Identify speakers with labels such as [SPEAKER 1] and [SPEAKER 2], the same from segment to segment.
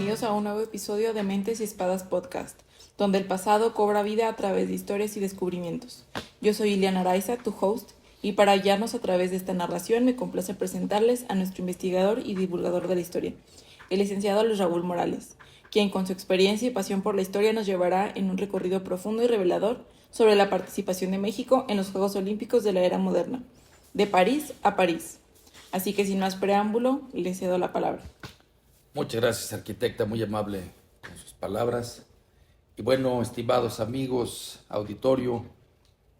[SPEAKER 1] bienvenidos a un nuevo episodio de Mentes y Espadas Podcast, donde el pasado cobra vida a través de historias y descubrimientos. Yo soy Ileana Araiza, tu host, y para guiarnos a través de esta narración me complace presentarles a nuestro investigador y divulgador de la historia, el licenciado Luis Raúl Morales, quien con su experiencia y pasión por la historia nos llevará en un recorrido profundo y revelador sobre la participación de México en los Juegos Olímpicos de la era moderna, de París a París. Así que sin más preámbulo, le cedo la palabra.
[SPEAKER 2] Muchas gracias, arquitecta, muy amable con sus palabras. Y bueno, estimados amigos, auditorio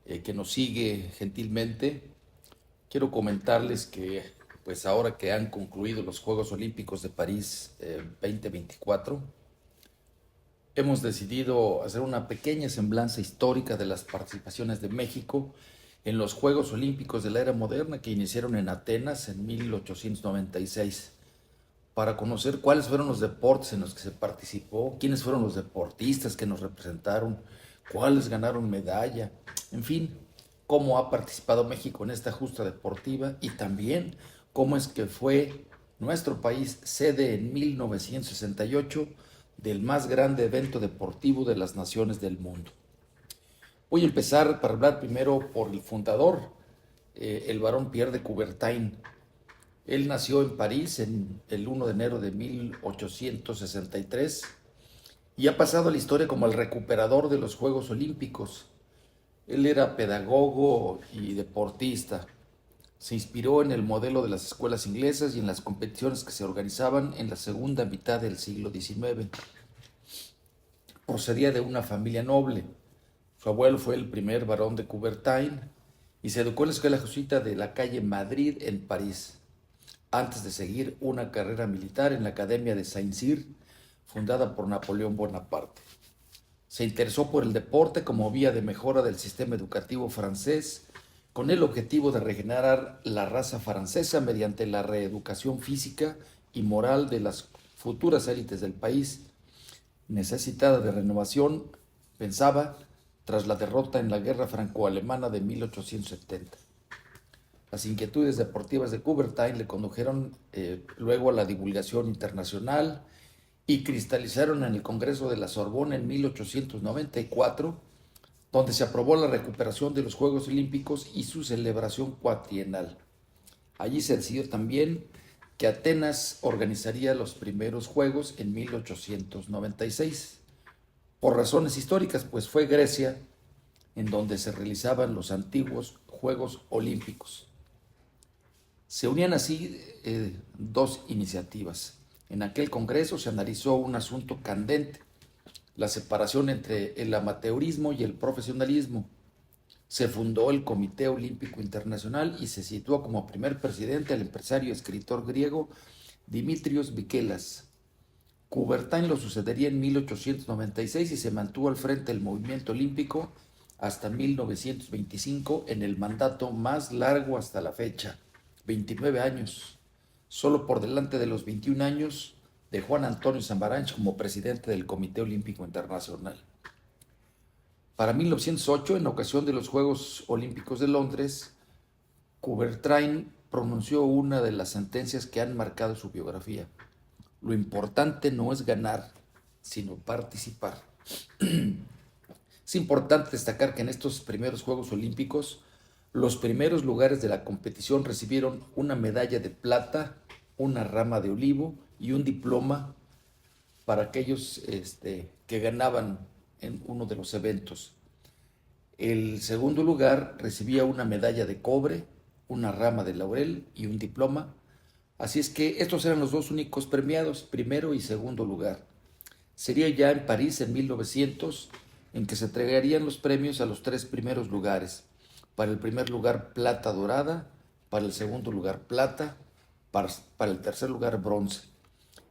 [SPEAKER 2] que nos sigue gentilmente, quiero comentarles que pues ahora que han concluido los Juegos Olímpicos de París 2024, hemos decidido hacer una pequeña semblanza histórica de las participaciones de México en los Juegos Olímpicos de la era moderna que iniciaron en Atenas en 1896. Para conocer cuáles fueron los deportes en los que se participó, quiénes fueron los deportistas que nos representaron, cuáles ganaron medalla, en fin, cómo ha participado México en esta justa deportiva y también cómo es que fue nuestro país sede en 1968 del más grande evento deportivo de las naciones del mundo. Voy a empezar para hablar primero por el fundador, el barón Pierre de Coubertin. Él nació en París el 1 de enero de 1863 y ha pasado a la historia como el recuperador de los Juegos Olímpicos. Él era pedagogo y deportista. Se inspiró en el modelo de las escuelas inglesas y en las competiciones que se organizaban en la segunda mitad del siglo XIX. Procedía de una familia noble. Su abuelo fue el primer barón de Coubertin y se educó en la escuela jesuita de la calle Madrid en París, antes de seguir una carrera militar en la Academia de Saint-Cyr, fundada por Napoleón Bonaparte. Se interesó por el deporte como vía de mejora del sistema educativo francés, con el objetivo de regenerar la raza francesa mediante la reeducación física y moral de las futuras élites del país, necesitada de renovación, pensaba, tras la derrota en la Guerra Franco-Alemana de 1870. Las inquietudes deportivas de Coubertin le condujeron luego a la divulgación internacional y cristalizaron en el Congreso de la Sorbona en 1894, donde se aprobó la recuperación de los Juegos Olímpicos y su celebración cuatrienal. Allí se decidió también que Atenas organizaría los primeros Juegos en 1896. Por razones históricas, pues fue Grecia en donde se realizaban los antiguos Juegos Olímpicos. Se unían así dos iniciativas. En aquel congreso se analizó un asunto candente, la separación entre el amateurismo y el profesionalismo. Se fundó el Comité Olímpico Internacional y se situó como primer presidente el empresario y escritor griego Dimitrios Bikelas. Coubertin lo sucedería en 1896 y se mantuvo al frente del movimiento olímpico hasta 1925 en el mandato más largo hasta la fecha, 29 años, solo por delante de los 21 años de Juan Antonio Samaranch como presidente del Comité Olímpico Internacional. Para 1908, en ocasión de los Juegos Olímpicos de Londres, Coubertin pronunció una de las sentencias que han marcado su biografía. Lo importante no es ganar, sino participar. Es importante destacar que en estos primeros Juegos Olímpicos, los primeros lugares de la competición recibieron una medalla de plata, una rama de olivo y un diploma para aquellos que ganaban en uno de los eventos. El segundo lugar recibía una medalla de cobre, una rama de laurel y un diploma. Así es que estos eran los dos únicos premiados, primero y segundo lugar. Sería ya en París en 1900 en que se entregarían los premios a los tres primeros lugares. Para el primer lugar plata dorada, para el segundo lugar plata, para el tercer lugar bronce.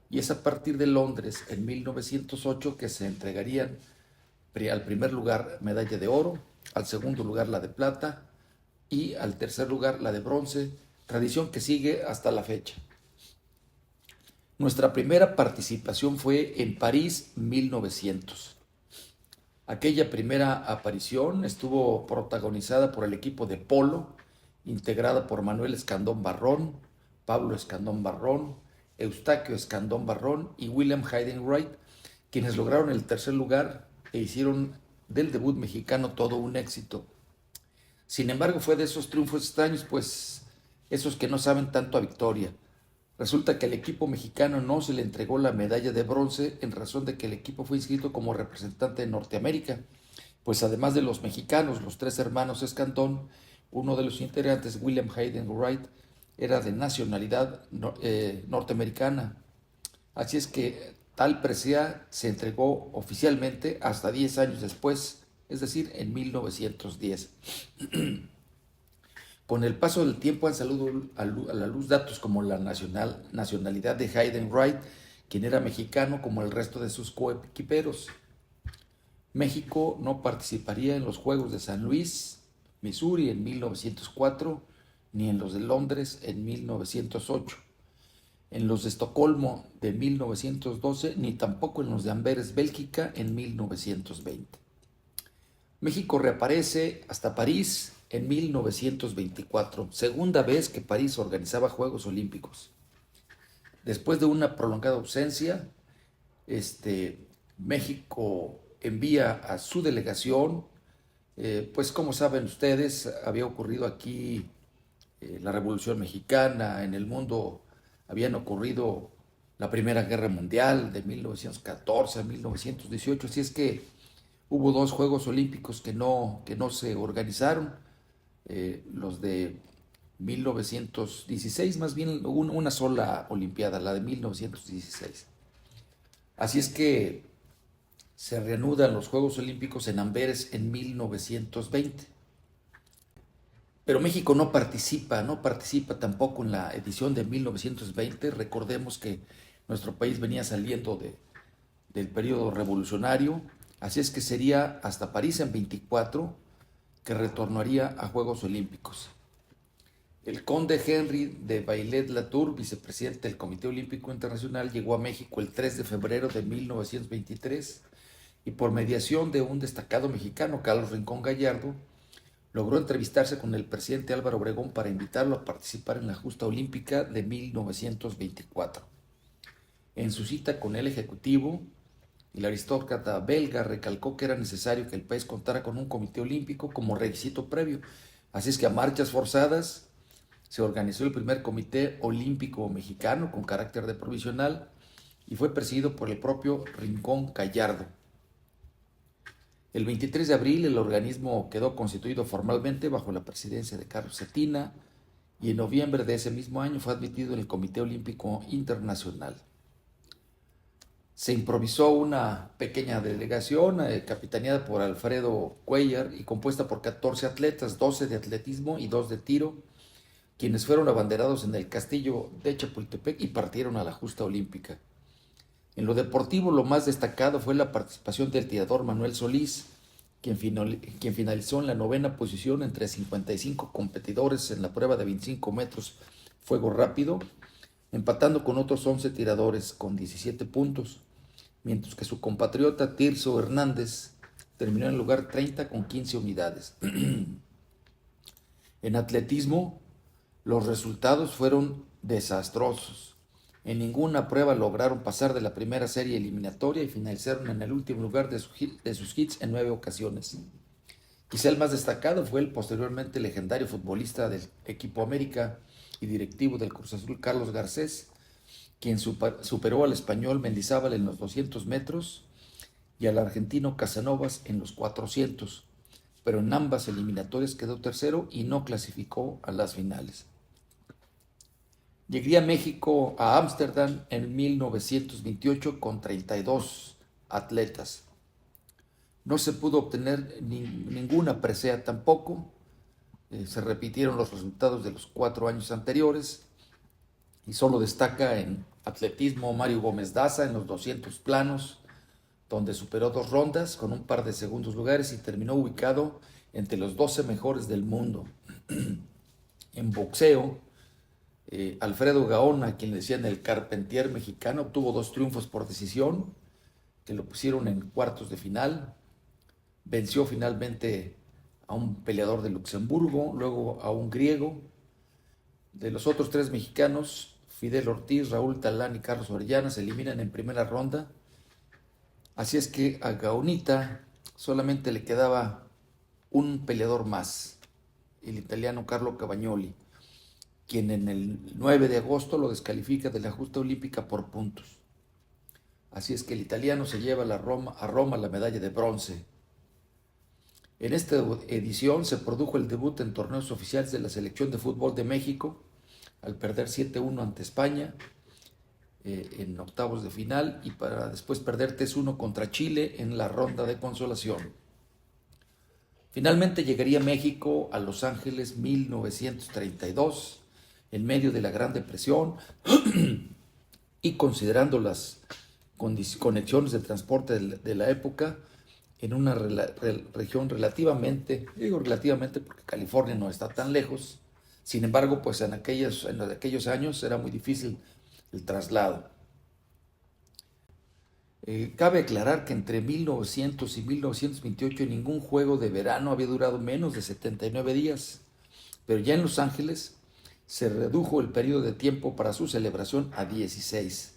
[SPEAKER 2] Y es a partir de Londres en 1908 que se entregarían al primer lugar medalla de oro, al segundo lugar la de plata y al tercer lugar la de bronce, tradición que sigue hasta la fecha. Nuestra primera participación fue en París 1900. Aquella primera aparición estuvo protagonizada por el equipo de polo, integrada por Manuel Escandón Barrón, Pablo Escandón Barrón, Eustaquio Escandón Barrón y William Hayden Wright, quienes lograron el tercer lugar e hicieron del debut mexicano todo un éxito. Sin embargo, fue de esos triunfos extraños, pues esos que no saben tanto a victoria. Resulta que al equipo mexicano no se le entregó la medalla de bronce en razón de que el equipo fue inscrito como representante de Norteamérica, pues además de los mexicanos, los tres hermanos Escandón, uno de los integrantes, William Hayden Wright, era de nacionalidad norteamericana. Así es que tal presea se entregó oficialmente hasta 10 años después, es decir, en 1910. Con el paso del tiempo han salido a la luz datos como la nacionalidad de Hayden Wright, quien era mexicano como el resto de sus coequiperos. México no participaría en los Juegos de San Luis, Missouri en 1904, ni en los de Londres en 1908, en los de Estocolmo de 1912, ni tampoco en los de Amberes, Bélgica, en 1920. México reaparece hasta París en 1924, segunda vez que París organizaba Juegos Olímpicos. Después de una prolongada ausencia, México envía a su delegación, pues como saben ustedes, había ocurrido aquí la Revolución Mexicana, en el mundo habían ocurrido la Primera Guerra Mundial de 1914 a 1918, así es que hubo dos Juegos Olímpicos que no se organizaron, los de 1916, más bien una sola Olimpiada, la de 1916. Así es que se reanudan los Juegos Olímpicos en Amberes en 1920. Pero México no participa tampoco en la edición de 1920. Recordemos que nuestro país venía saliendo del periodo revolucionario, así es que sería hasta París en 24 que retornaría a Juegos Olímpicos. El conde Henry de Baillet-Latour, vicepresidente del Comité Olímpico Internacional, llegó a México el 3 de febrero de 1923 y por mediación de un destacado mexicano, Carlos Rincón Gallardo, logró entrevistarse con el presidente Álvaro Obregón para invitarlo a participar en la justa olímpica de 1924. En su cita con el Ejecutivo, el aristócrata belga recalcó que era necesario que el país contara con un comité olímpico como requisito previo. Así es que a marchas forzadas se organizó el primer comité olímpico mexicano con carácter de provisional y fue presidido por el propio Rincón Gallardo. El 23 de abril el organismo quedó constituido formalmente bajo la presidencia de Carlos Cetina y en noviembre de ese mismo año fue admitido en el Comité Olímpico Internacional. Se improvisó una pequeña delegación capitaneada por Alfredo Cuellar y compuesta por 14 atletas, 12 de atletismo y 2 de tiro, quienes fueron abanderados en el castillo de Chapultepec y partieron a la justa olímpica. En lo deportivo, lo más destacado fue la participación del tirador Manuel Solís, quien finalizó en la 9ª posición entre 55 competidores en la prueba de 25 metros fuego rápido, empatando con otros 11 tiradores con 17 puntos, mientras que su compatriota Tirso Hernández terminó en el lugar 30 con 15 unidades. En atletismo, los resultados fueron desastrosos. En ninguna prueba lograron pasar de la primera serie eliminatoria y finalizaron en el último lugar de sus hits en 9 ocasiones. Quizá el más destacado fue el posteriormente legendario futbolista del equipo América y directivo del Cruz Azul, Carlos Garcés, quien superó al español Mendizábal en los 200 metros y al argentino Casanovas en los 400, pero en ambas eliminatorias quedó tercero y no clasificó a las finales. Llegué a México, a Ámsterdam, en 1928 con 32 atletas. No se pudo obtener ninguna presea tampoco. Se repitieron los resultados de los 4 años anteriores y solo destaca en atletismo Mario Gómez Daza en los 200 planos, donde superó 2 rondas con un par de segundos lugares y terminó ubicado entre los 12 mejores del mundo. En boxeo, Alfredo Gaona, quien le decían el Carpentier mexicano, obtuvo 2 triunfos por decisión que lo pusieron en cuartos de final. Venció finalmente a un peleador de Luxemburgo, luego a un griego. De los otros 3 mexicanos, Fidel Ortiz, Raúl Talán y Carlos Orellana se eliminan en primera ronda. Así es que a Gaonita solamente le quedaba un peleador más, el italiano Carlo Cavagnoli, quien en el 9 de agosto lo descalifica de la justa olímpica por puntos. Así es que el italiano se lleva a Roma la medalla de bronce. En esta edición se produjo el debut en torneos oficiales de la Selección de Fútbol de México, al perder 7-1 ante España en octavos de final y para después perder 3-1 contra Chile en la ronda de consolación. Finalmente llegaría México a Los Ángeles 1932, en medio de la Gran Depresión y considerando las conexiones de transporte de la época, en una región relativamente, digo relativamente porque California no está tan lejos, sin embargo, pues en aquellos años era muy difícil el traslado. Cabe aclarar que entre 1900 y 1928 ningún juego de verano había durado menos de 79 días, pero ya en Los Ángeles se redujo el periodo de tiempo para su celebración a 16.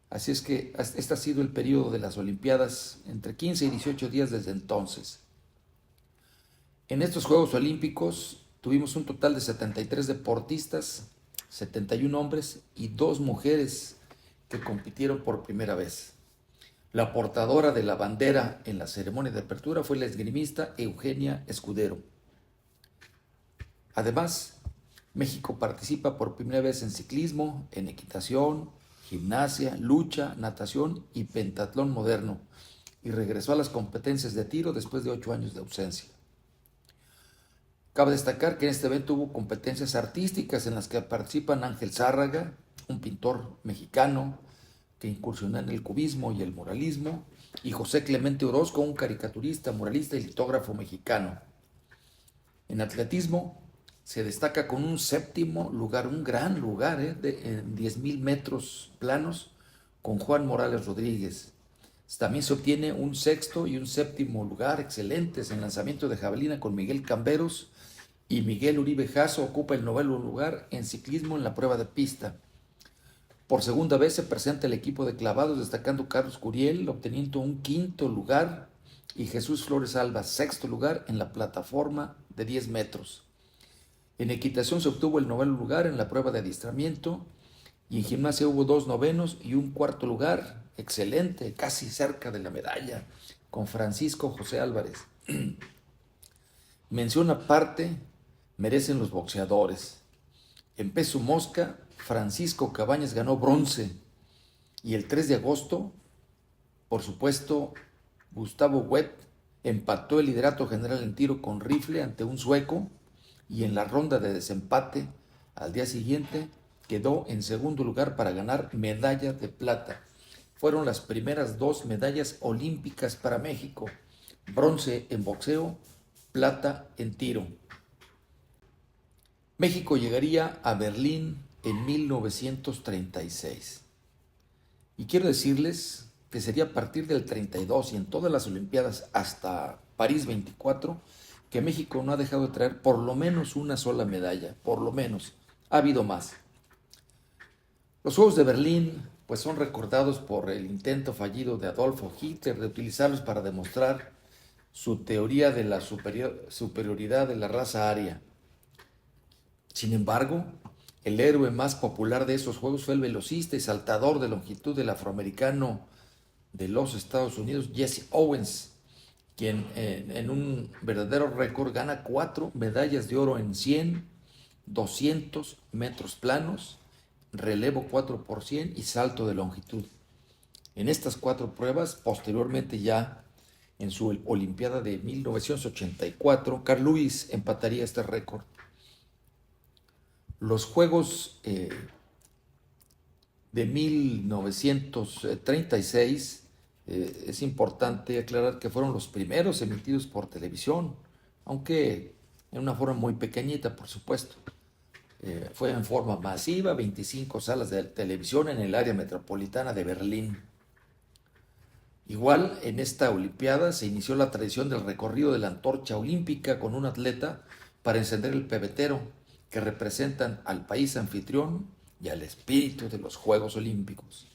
[SPEAKER 2] Así es que este ha sido el periodo de las Olimpiadas, entre 15 y 18 días desde entonces. En estos Juegos Olímpicos tuvimos un total de 73 deportistas, 71 hombres y 2 mujeres que compitieron por primera vez. La portadora de la bandera en la ceremonia de apertura fue la esgrimista Eugenia Escudero. Además, México participa por primera vez en ciclismo, en equitación, gimnasia, lucha, natación y pentatlón moderno, y regresó a las competencias de tiro después de 8 años de ausencia. Cabe destacar que en este evento hubo competencias artísticas en las que participan Ángel Zárraga, un pintor mexicano que incursionó en el cubismo y el muralismo, y José Clemente Orozco, un caricaturista, muralista y litógrafo mexicano. En atletismo se destaca con un 7º lugar, un gran lugar, en 10,000 metros planos, con Juan Morales Rodríguez. También se obtiene un 6º y un 7º lugar excelentes en lanzamiento de jabalina con Miguel Camberos, y Miguel Uribe Jasso ocupa el 9º lugar en ciclismo en la prueba de pista. Por segunda vez se presenta el equipo de clavados, destacando Carlos Curiel, obteniendo un 5º lugar, y Jesús Flores Alba, 6º lugar en la plataforma de 10 metros. En equitación se obtuvo el 9º lugar en la prueba de adiestramiento, y en gimnasia hubo 2 novenos y un 4º lugar, excelente, casi cerca de la medalla, con Francisco José Álvarez. Mención aparte merecen los boxeadores. En peso mosca, Francisco Cabañas ganó bronce, y el 3 de agosto, por supuesto, Gustavo Webb empató el liderato general en tiro con rifle ante un sueco, y en la ronda de desempate, al día siguiente, quedó en 2º lugar para ganar medalla de plata. Fueron las primeras 2 medallas olímpicas para México: bronce en boxeo, plata en tiro. México llegaría a Berlín en 1936. Y quiero decirles que sería a partir del 32 y en todas las Olimpiadas hasta París 24 que México no ha dejado de traer por lo menos una sola medalla, por lo menos. Ha habido más. Los Juegos de Berlín pues son recordados por el intento fallido de Adolfo Hitler de utilizarlos para demostrar su teoría de la superioridad de la raza aria. Sin embargo, el héroe más popular de esos juegos fue el velocista y saltador de longitud del afroamericano de los Estados Unidos, Jesse Owens, quien en un verdadero récord gana 4 medallas de oro en 100, 200 metros planos, relevo 4x100 y salto de longitud. En estas 4 pruebas, posteriormente ya en su Olimpiada de 1984, Carl Lewis empataría este récord. Los Juegos de 1936, es importante aclarar que fueron los primeros emitidos por televisión, aunque en una forma muy pequeñita, por supuesto. Fue en forma masiva, 25 salas de televisión en el área metropolitana de Berlín. Igual, en esta Olimpiada se inició la tradición del recorrido de la antorcha olímpica con un atleta para encender el pebetero, que representan al país anfitrión y al espíritu de los Juegos Olímpicos.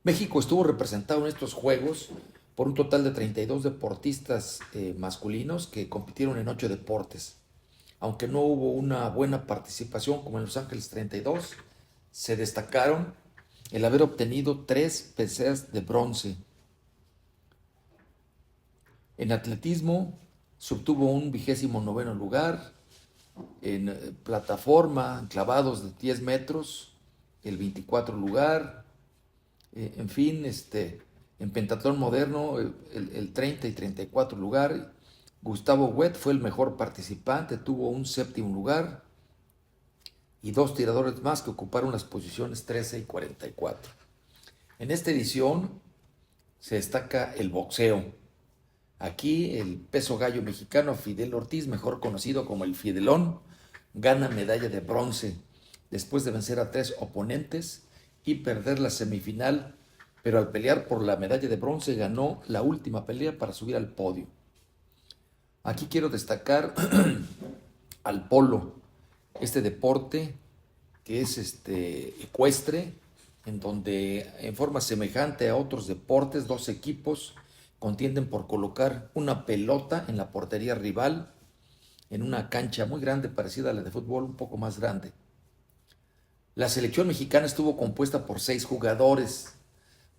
[SPEAKER 2] México estuvo representado en estos Juegos por un total de 32 deportistas masculinos que compitieron en 8 deportes. Aunque no hubo una buena participación como en Los Ángeles 32, se destacaron el haber obtenido 3 preseas de bronce. En atletismo se obtuvo un 29º lugar, en plataforma, clavados de 10 metros, el 24 lugar, en fin, en pentatlón moderno, el 30 y 34 lugar. Gustavo Huet fue el mejor participante, tuvo un 7º lugar, y 2 tiradores más que ocuparon las posiciones 13 y 44. En esta edición se destaca el boxeo. Aquí el peso gallo mexicano Fidel Ortiz, mejor conocido como el Fidelón, gana medalla de bronce después de vencer a 3 oponentes y perder la semifinal, pero al pelear por la medalla de bronce ganó la última pelea para subir al podio. Aquí quiero destacar al polo, este deporte que es ecuestre, en donde en forma semejante a otros deportes, 2 equipos contienden por colocar una pelota en la portería rival en una cancha muy grande, parecida a la de fútbol, un poco más grande. La selección mexicana estuvo compuesta por 6 jugadores,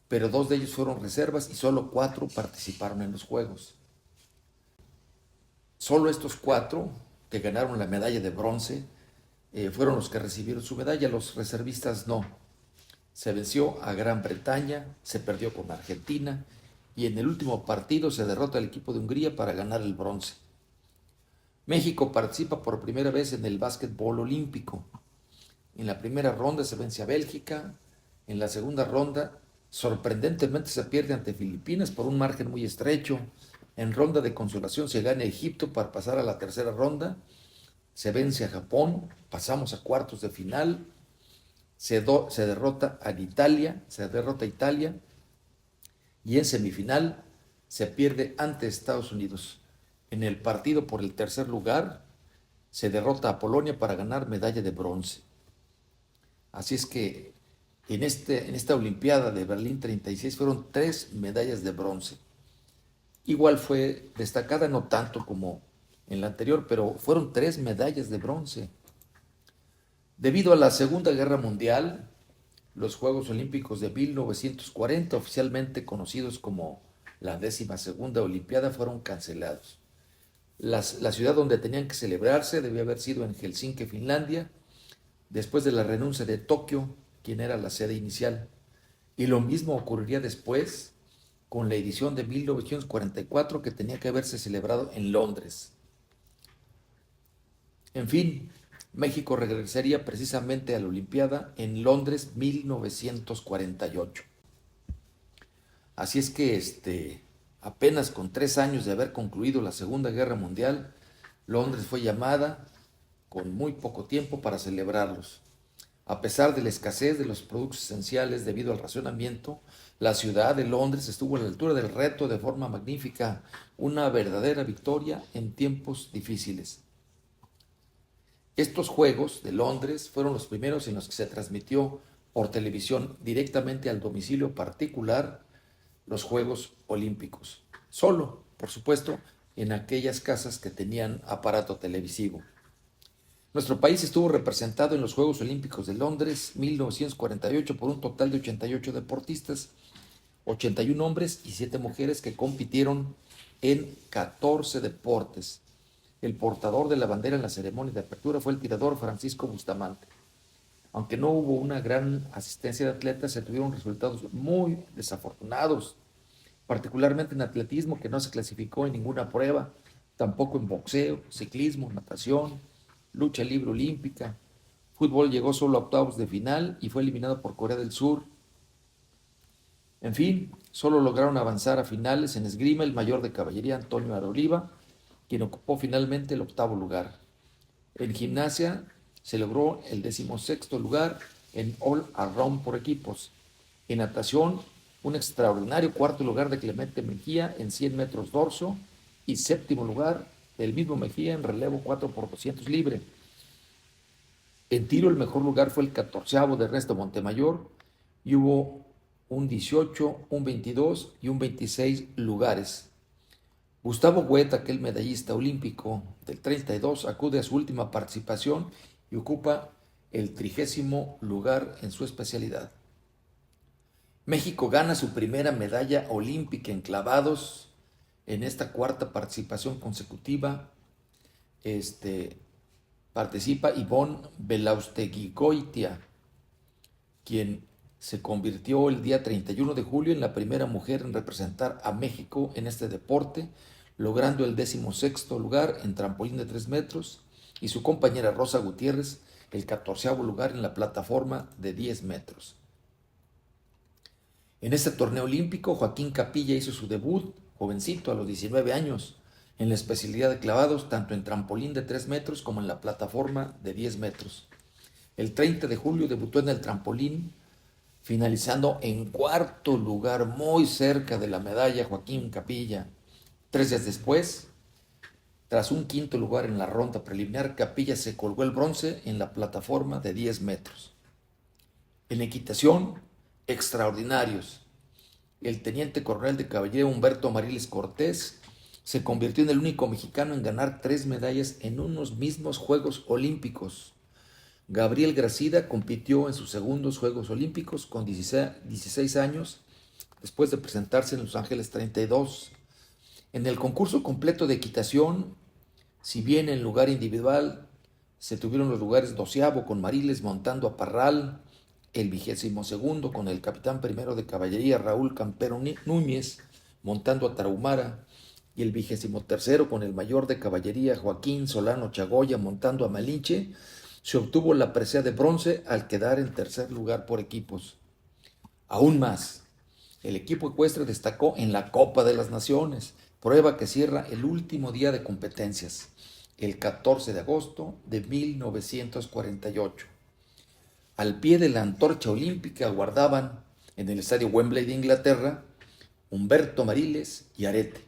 [SPEAKER 2] pero 2 de ellos fueron reservas y solo 4 participaron en los Juegos. Solo estos 4 que ganaron la medalla de bronce fueron los que recibieron su medalla, los reservistas no. Se venció a Gran Bretaña, se perdió con Argentina y en el último partido se derrota al equipo de Hungría para ganar el bronce. México participa por primera vez en el básquetbol olímpico. En la primera ronda se vence a Bélgica, en la segunda ronda sorprendentemente se pierde ante Filipinas por un margen muy estrecho. En ronda de consolación se gana a Egipto para pasar a la tercera ronda, se vence a Japón, pasamos a cuartos de final, se derrota a Italia, y en semifinal se pierde ante Estados Unidos. En el partido por el tercer lugar se derrota a Polonia para ganar medalla de bronce. Así es que en esta Olimpiada de Berlín 36 fueron 3 medallas de bronce. Igual fue destacada, no tanto como en la anterior, pero fueron 3 medallas de bronce. Debido a la Segunda Guerra Mundial, los Juegos Olímpicos de 1940, oficialmente conocidos como la 12ª Olimpiada, fueron cancelados. La ciudad donde tenían que celebrarse debía haber sido en Helsinki, Finlandia, después de la renuncia de Tokio, quien era la sede inicial. Y lo mismo ocurriría después con la edición de 1944, que tenía que haberse celebrado en Londres. En fin, México regresaría precisamente a la Olimpiada en Londres 1948. Así es que apenas con 3 años de haber concluido la Segunda Guerra Mundial, Londres fue llamada con muy poco tiempo para celebrarlos. A pesar de la escasez de los productos esenciales debido al racionamiento, la ciudad de Londres estuvo a la altura del reto de forma magnífica, una verdadera victoria en tiempos difíciles. Estos Juegos de Londres fueron los primeros en los que se transmitió por televisión directamente al domicilio particular los Juegos Olímpicos. Solo, por supuesto, en aquellas casas que tenían aparato televisivo. Nuestro país estuvo representado en los Juegos Olímpicos de Londres 1948 por un total de 88 deportistas, 81 hombres y 7 mujeres que compitieron en 14 deportes. El portador de la bandera en la ceremonia de apertura fue el tirador Francisco Bustamante. Aunque no hubo una gran asistencia de atletas, se tuvieron resultados muy desafortunados, particularmente en atletismo, que no se clasificó en ninguna prueba, tampoco en boxeo, ciclismo, natación, lucha libre olímpica. Fútbol llegó solo a octavos de final y fue eliminado por Corea del Sur. En fin, solo lograron avanzar a finales en esgrima el mayor de caballería Antonio Aroliva, quien ocupó finalmente el 8º lugar. En gimnasia se logró el 16º lugar en All Around por equipos. En natación, un extraordinario 4º lugar de Clemente Mejía en 100 metros dorso y 7º lugar del mismo Mejía en relevo 4x200 libre. En tiro el mejor lugar fue el 14º de Ernesto Montemayor y hubo un 18, un 22 y un 26 lugares. Gustavo Huet, aquel medallista olímpico del 32, acude a su última participación y ocupa el 30º lugar en su especialidad. México gana su primera medalla olímpica en clavados en esta cuarta participación consecutiva. Participa Ivonne Belaustegui-Goitia, quien se convirtió el día 31 de julio en la primera mujer en representar a México en este deporte, logrando el 16º lugar en trampolín de 3 metros, y su compañera Rosa Gutiérrez el 14º lugar en la plataforma de 10 metros. En este torneo olímpico, Joaquín Capilla hizo su debut, jovencito, a los 19 años, en la especialidad de clavados, tanto en trampolín de 3 metros como en la plataforma de 10 metros. El 30 de julio debutó en el trampolín, finalizando en 4º lugar, muy cerca de la medalla Joaquín Capilla. 3 días después, tras un 5º lugar en la ronda preliminar, Capilla se colgó el bronce en la plataforma de 10 metros. En equitación, extraordinarios. El teniente coronel de caballería Humberto Amariles Cortés se convirtió en el único mexicano en ganar 3 medallas en unos mismos Juegos Olímpicos. Gabriel Gracida compitió en sus segundos Juegos Olímpicos con 16 años, después de presentarse en Los Ángeles 32. En el concurso completo de equitación, si bien en lugar individual se tuvieron los lugares 12º con Mariles montando a Parral, el 22º con el capitán primero de caballería Raúl Campero Núñez montando a Tarahumara, y el 23º con el mayor de caballería Joaquín Solano Chagoya montando a Malinche, se obtuvo la presea de bronce al quedar en tercer lugar por equipos. Aún más, el equipo ecuestre destacó en la Copa de las Naciones, prueba que cierra el último día de competencias, el 14 de agosto de 1948. Al pie de la antorcha olímpica aguardaban, en el estadio Wembley de Inglaterra, Humberto Mariles y Arete.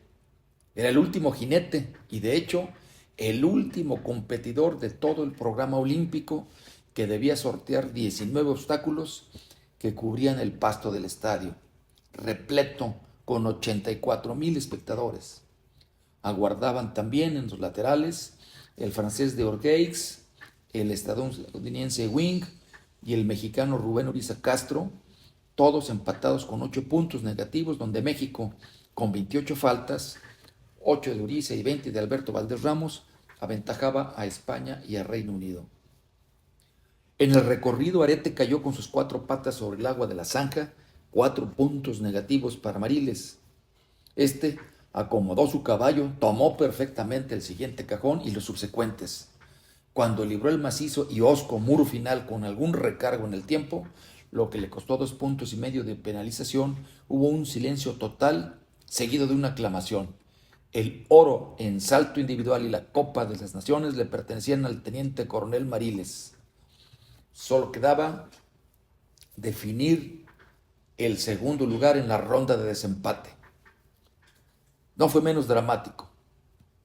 [SPEAKER 2] Era el último jinete y, de hecho, el último competidor de todo el programa olímpico, que debía sortear 19 obstáculos que cubrían el pasto del estadio, repleto con 84,000 espectadores. Aguardaban también en los laterales el francés de Orgeix, el estadounidense Wing y el mexicano Rubén Uriza Castro, todos empatados con 8 puntos negativos, donde México, con 28 faltas, 8 de Uriza y 20 de Alberto Valdés Ramos, aventajaba a España y a Reino Unido. En el recorrido, Arete cayó con sus 4 patas sobre el agua de la zanja, 4 puntos negativos para Mariles. Este acomodó su caballo, tomó perfectamente el siguiente cajón y los subsecuentes. Cuando libró el macizo y hosco muro final con algún recargo en el tiempo, lo que le costó 2,5 puntos de penalización, hubo un silencio total seguido de una aclamación. El oro en salto individual y la Copa de las Naciones le pertenecían al teniente coronel Mariles. Solo quedaba definir el segundo lugar en la ronda de desempate. No fue menos dramático.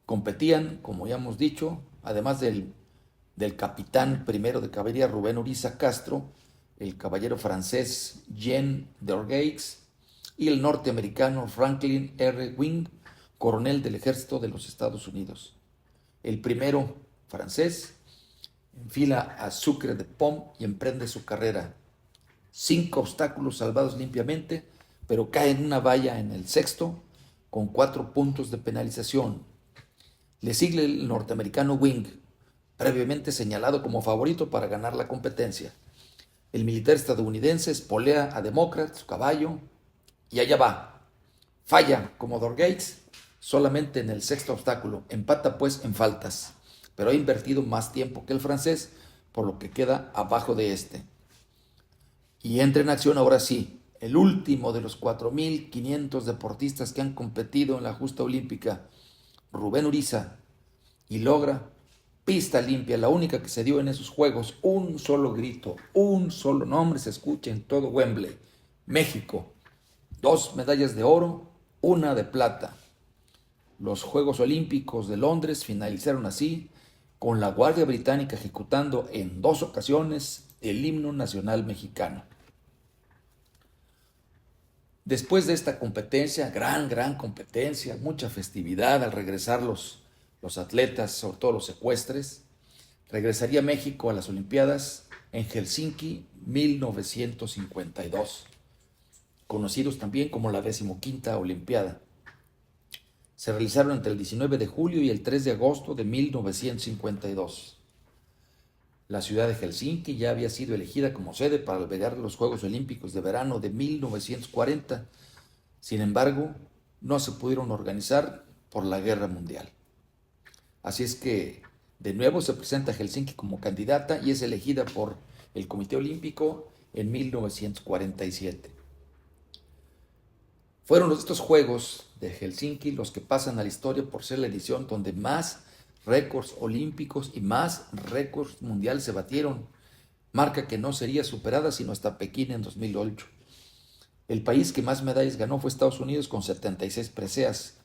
[SPEAKER 2] Competían, como ya hemos dicho, además del capitán primero de caballería Rubén Uriza Castro, el caballero francés Jean d'Orgeix y el norteamericano Franklin R. Wing, coronel del ejército de los Estados Unidos. El primero, francés, enfila a Sucre de Pom y emprende su carrera. 5 obstáculos salvados limpiamente, pero cae en una valla en el 6º con 4 puntos de penalización. Le sigue el norteamericano Wing, previamente señalado como favorito para ganar la competencia. El militar estadounidense espolea a Demócrata, su caballo, y allá va. Falla como d'Orgeix solamente en el 6º obstáculo, empata pues en faltas, pero ha invertido más tiempo que el francés, por lo que queda abajo de este. Y entra en acción ahora sí, el último de los 4,500 deportistas que han competido en la justa olímpica, Rubén Uriza, y logra pista limpia, la única que se dio en esos juegos, un solo grito, un solo nombre se escucha en todo Wembley: México. 2 medallas de oro, 1 de plata. Los Juegos Olímpicos de Londres finalizaron así con la Guardia Británica ejecutando en 2 ocasiones el himno nacional mexicano. Después de esta competencia, gran competencia, mucha festividad al regresar los atletas, sobre todo los ecuestres, regresaría México a las Olimpiadas en Helsinki 1952, conocidos también como la 15ª Olimpiada. Se realizaron entre el 19 de julio y el 3 de agosto de 1952. La ciudad de Helsinki ya había sido elegida como sede para albergar los Juegos Olímpicos de verano de 1940. Sin embargo, no se pudieron organizar por la Guerra Mundial. Así es que de nuevo se presenta a Helsinki como candidata y es elegida por el Comité Olímpico en 1947. Fueron estos Juegos de Helsinki los que pasan a la historia por ser la edición donde más récords olímpicos y más récords mundiales se batieron, marca que no sería superada sino hasta Pekín en 2008. El país que más medallas ganó fue Estados Unidos con 76 preseas.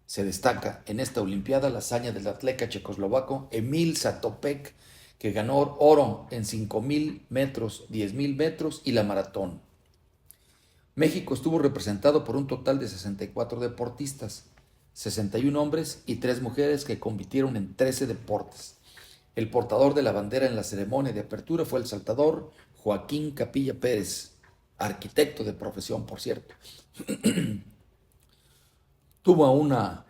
[SPEAKER 2] Se destaca en esta Olimpiada la hazaña del atleta checoslovaco Emil Zatopek, que ganó oro en 5,000 metros, 10,000 metros y la maratón. México estuvo representado por un total de 64 deportistas, 61 hombres y 3 mujeres que compitieron en 13 deportes. El portador de la bandera en la ceremonia de apertura fue el saltador Joaquín Capilla Pérez, arquitecto de profesión, por cierto. Tuvo una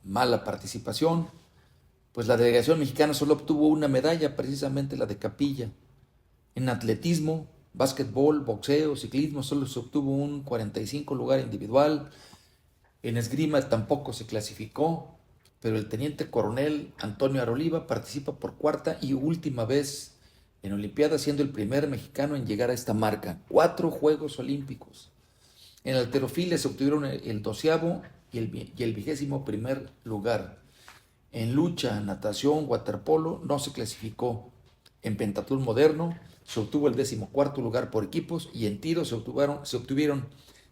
[SPEAKER 2] mala participación, pues la delegación mexicana solo obtuvo una medalla, precisamente la de Capilla. En atletismo, básquetbol, boxeo, ciclismo, solo se obtuvo un 45 lugar individual. En esgrima tampoco se clasificó, pero el teniente coronel Antonio Aroliva participa por 4ª y última vez en Olimpiadas, siendo el primer mexicano en llegar a esta marca. 4 Juegos Olímpicos. En halterofilia se obtuvieron el 12º y el 21º lugar. En lucha, natación, waterpolo no se clasificó. En pentatlón moderno se obtuvo el 14º lugar por equipos y en tiro se obtuvieron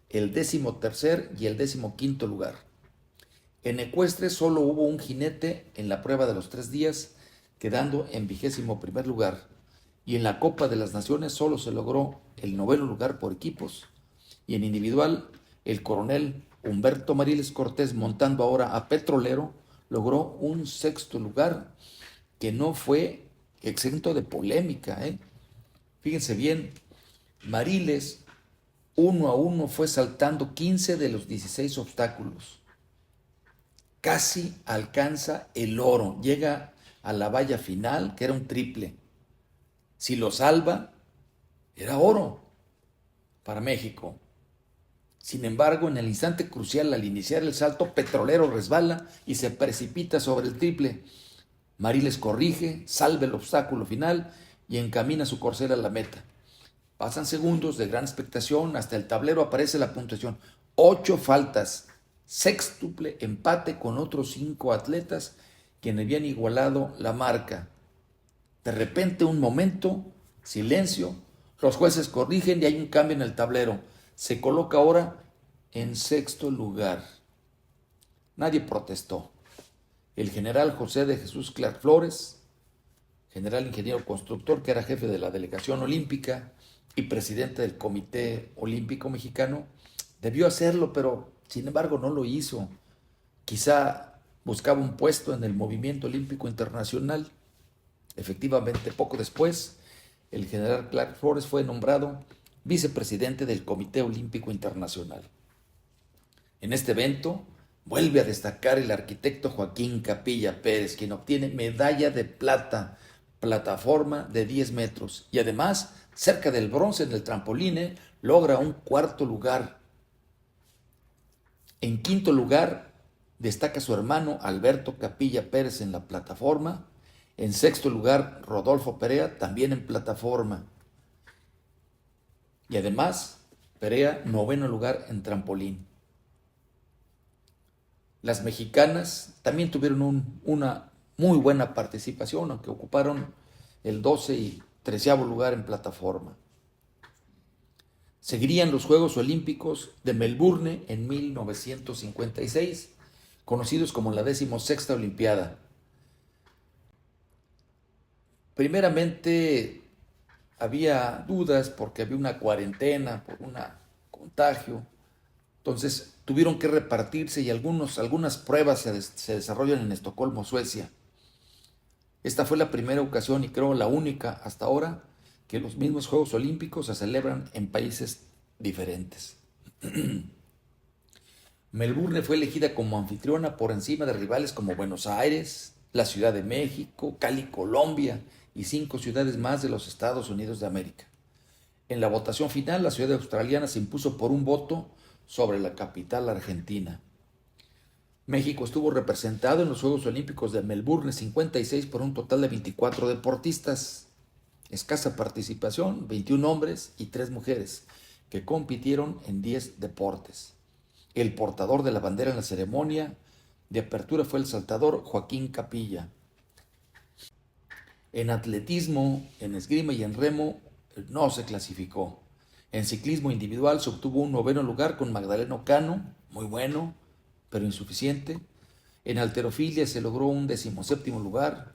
[SPEAKER 2] el 13º y el 15º lugar. En ecuestre solo hubo un jinete en la prueba de los 3 días, quedando en 21º lugar. Y en la Copa de las Naciones solo se logró el 9º lugar por equipos. Y en individual, el coronel Humberto Mariles Cortés, montando ahora a Petrolero, logró un 6º lugar, que no fue exento de polémica. Fíjense bien, Mariles 1 a 1 fue saltando 15 de los 16 obstáculos. Casi alcanza el oro, llega a la valla final, que era un triple. Si lo salva, era oro para México. Sin embargo, en el instante crucial, al iniciar el salto, Petrolero resbala y se precipita sobre el triple. Mariles corrige, salva el obstáculo final y encamina su corcel a la meta. Pasan segundos de gran expectación, hasta el tablero aparece la puntuación. 8 faltas, sextuple empate con otros 5 atletas quienes habían igualado la marca. De repente, un momento, silencio, los jueces corrigen y hay un cambio en el tablero. Se coloca ahora en 6º lugar. Nadie protestó. El general José de Jesús Clark Flores, general ingeniero constructor, que era jefe de la delegación olímpica y presidente del Comité Olímpico Mexicano, debió hacerlo, pero sin embargo no lo hizo. Quizá buscaba un puesto en el Movimiento Olímpico Internacional. Efectivamente, poco después, el general Clark Flores fue nombrado vicepresidente del Comité Olímpico Internacional. En este evento vuelve a destacar el arquitecto Joaquín Capilla Pérez, quien obtiene medalla de plata, plataforma de 10 metros, y además, cerca del bronce en el trampolín, logra un 4º lugar. En 5º lugar destaca su hermano Alberto Capilla Pérez en la plataforma. En 6º lugar, Rodolfo Perea, también en plataforma. Y además, Perea, 9º lugar en trampolín. Las mexicanas también tuvieron una muy buena participación, aunque ocuparon el 12 y 13º lugar en plataforma. Seguirían los Juegos Olímpicos de Melbourne en 1956, conocidos como la 16ª Olimpiada. Primeramente había dudas porque había una cuarentena por un contagio. Entonces tuvieron que repartirse y algunas pruebas se desarrollan en Estocolmo, Suecia. Esta fue la primera ocasión y creo la única hasta ahora que los mismos Juegos Olímpicos se celebran en países diferentes. Melbourne fue elegida como anfitriona por encima de rivales como Buenos Aires, la Ciudad de México, Cali, Colombia y 5 ciudades más de los Estados Unidos de América. En la votación final, la ciudad australiana se impuso por un voto sobre la capital argentina. México estuvo representado en los Juegos Olímpicos de Melbourne 56 por un total de 24 deportistas. Escasa participación, 21 hombres y 3 mujeres, que compitieron en 10 deportes. El portador de la bandera en la ceremonia de apertura fue el saltador Joaquín Capilla. En atletismo, en esgrima y en remo no se clasificó. En ciclismo individual se obtuvo un 9º lugar con Magdaleno Cano, muy bueno, pero insuficiente. En halterofilia se logró un 17º lugar.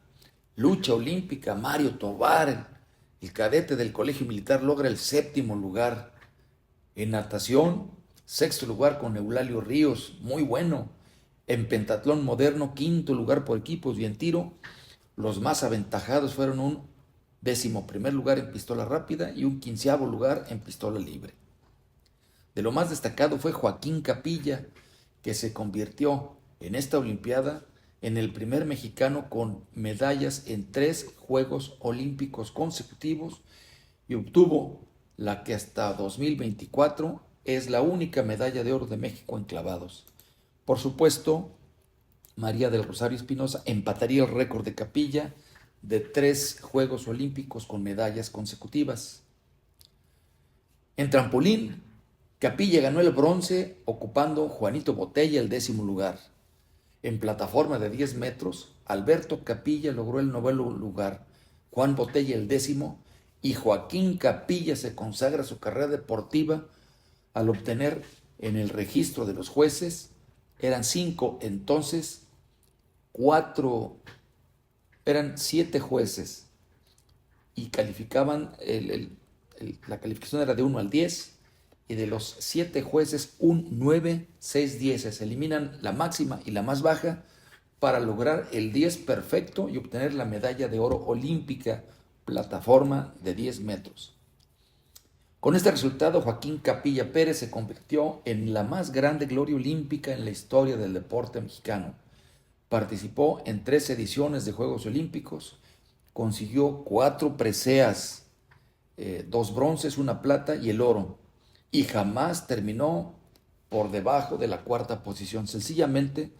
[SPEAKER 2] Lucha olímpica, Mario Tobar, el cadete del Colegio Militar, logra el 7º lugar. En natación, 6º lugar con Eulalio Ríos, muy bueno. En pentatlón moderno, 5º lugar por equipos. Y en tiro, los más aventajados fueron un 11º lugar en pistola rápida y un 15º lugar en pistola libre. De lo más destacado fue Joaquín Capilla, que se convirtió en esta Olimpiada en el primer mexicano con medallas en 3 Juegos Olímpicos consecutivos y obtuvo la que hasta 2024 es la única medalla de oro de México en clavados. Por supuesto, María del Rosario Espinosa empataría el récord de Capilla de 3 Juegos Olímpicos con medallas consecutivas. En trampolín, Capilla ganó el bronce ocupando Juanito Botella el 10º lugar. En plataforma de 10 metros, Alberto Capilla logró el 9º lugar, Juan Botella el 10º y Joaquín Capilla se consagra su carrera deportiva al obtener en el registro de los jueces, eran 5 entonces, 7 jueces y calificaban, la calificación era de 1 al 10 y de los 7 jueces un 9, 6 10. Se eliminan la máxima y la más baja para lograr el 10 perfecto y obtener la medalla de oro olímpica, plataforma de 10 metros. Con este resultado, Joaquín Capilla Pérez se convirtió en la más grande gloria olímpica en la historia del deporte mexicano. Participó en 3 ediciones de Juegos Olímpicos, consiguió 4 preseas, 2 bronces, 1 plata y el oro, y jamás terminó por debajo de la 4ª posición. Sencillamente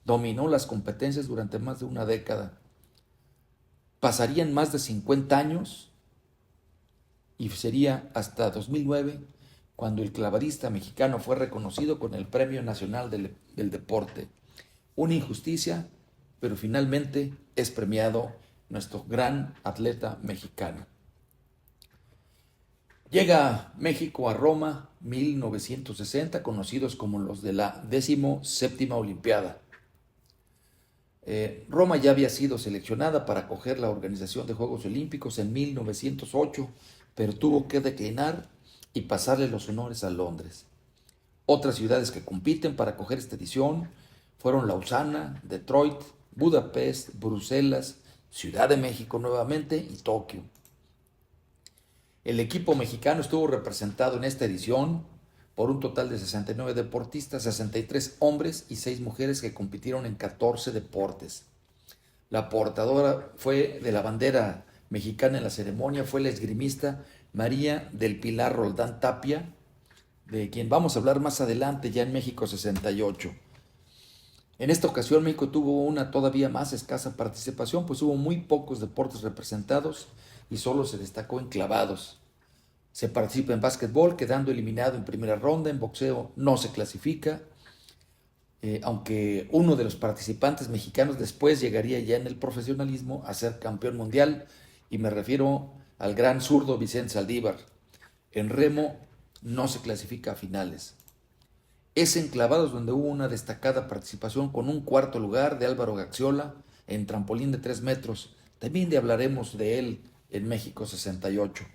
[SPEAKER 2] dominó las competencias durante más de una década. Pasarían más de 50 años y sería hasta 2009 cuando el clavadista mexicano fue reconocido con el Premio Nacional del Deporte. Una injusticia, pero finalmente es premiado nuestro gran atleta mexicano. Llega México a Roma 1960, conocidos como los de la 17ª Olimpiada. Roma ya había sido seleccionada para acoger la organización de Juegos Olímpicos en 1908, pero tuvo que declinar y pasarle los honores a Londres. Otras ciudades que compiten para acoger esta edición fueron Lausana, Detroit, Budapest, Bruselas, Ciudad de México nuevamente y Tokio. El equipo mexicano estuvo representado en esta edición por un total de 69 deportistas, 63 hombres y 6 mujeres que compitieron en 14 deportes. La portadora de la bandera mexicana en la ceremonia fue la esgrimista María del Pilar Roldán Tapia, de quien vamos a hablar más adelante ya en México 68. En esta ocasión México tuvo una todavía más escasa participación, pues hubo muy pocos deportes representados y solo se destacó en clavados. Se participa en básquetbol, quedando eliminado en primera ronda. En boxeo no se clasifica, aunque uno de los participantes mexicanos después llegaría ya en el profesionalismo a ser campeón mundial, y me refiero al gran zurdo Vicente Saldívar. En remo no se clasifica a finales. Es en clavados donde hubo una destacada participación con un 4º lugar de Álvaro Gaxiola, en trampolín de 3 metros, También hablaremos de él en México 68.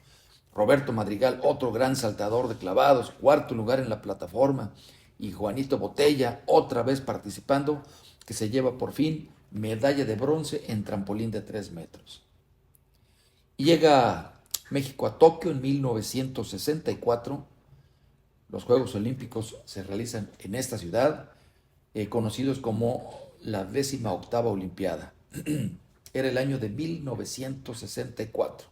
[SPEAKER 2] Roberto Madrigal, otro gran saltador de clavados, cuarto lugar en la plataforma. Y Juanito Botella, otra vez participando, que se lleva por fin medalla de bronce en trampolín de 3 metros. Llega México a Tokio en 1964. Los Juegos Olímpicos se realizan en esta ciudad, conocidos como la 18ª Olimpiada. Era el año de 1964.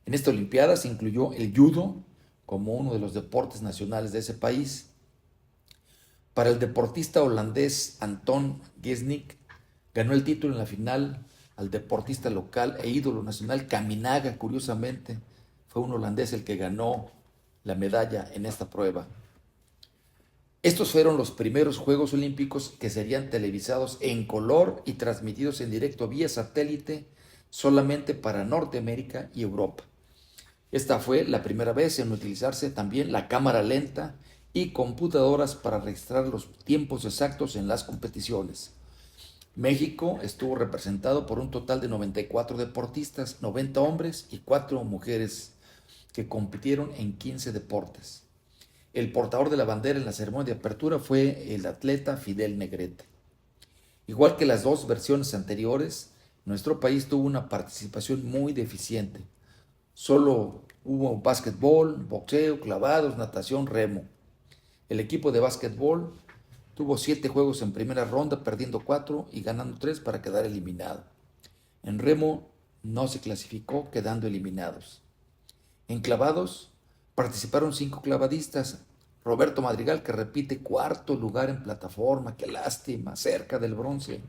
[SPEAKER 2] En esta Olimpiada se incluyó el judo como uno de los deportes nacionales de ese país. Para el deportista holandés Anton Gesnick, ganó el título en la final al deportista local e ídolo nacional Kaminaga. Curiosamente, fue un holandés el que ganó la medalla en esta prueba. Estos fueron los primeros Juegos Olímpicos que serían televisados en color y transmitidos en directo vía satélite solamente para Norteamérica y Europa. Esta fue la primera vez en utilizarse también la cámara lenta y computadoras para registrar los tiempos exactos en las competiciones. México estuvo representado por un total de 94 deportistas, 90 hombres y 4 mujeres, que compitieron en 15 deportes. El portador de la bandera en la ceremonia de apertura fue el atleta Fidel Negrete. Igual que las dos versiones anteriores, nuestro país tuvo una participación muy deficiente. Solo hubo básquetbol, boxeo, clavados, natación, remo. El equipo de básquetbol tuvo 7 juegos en primera ronda, perdiendo 4 y ganando 3 para quedar eliminado. En remo no se clasificó, quedando eliminados. En clavados participaron 5 clavadistas. Roberto Madrigal, que repite 4º lugar en plataforma, qué lástima, cerca del bronce.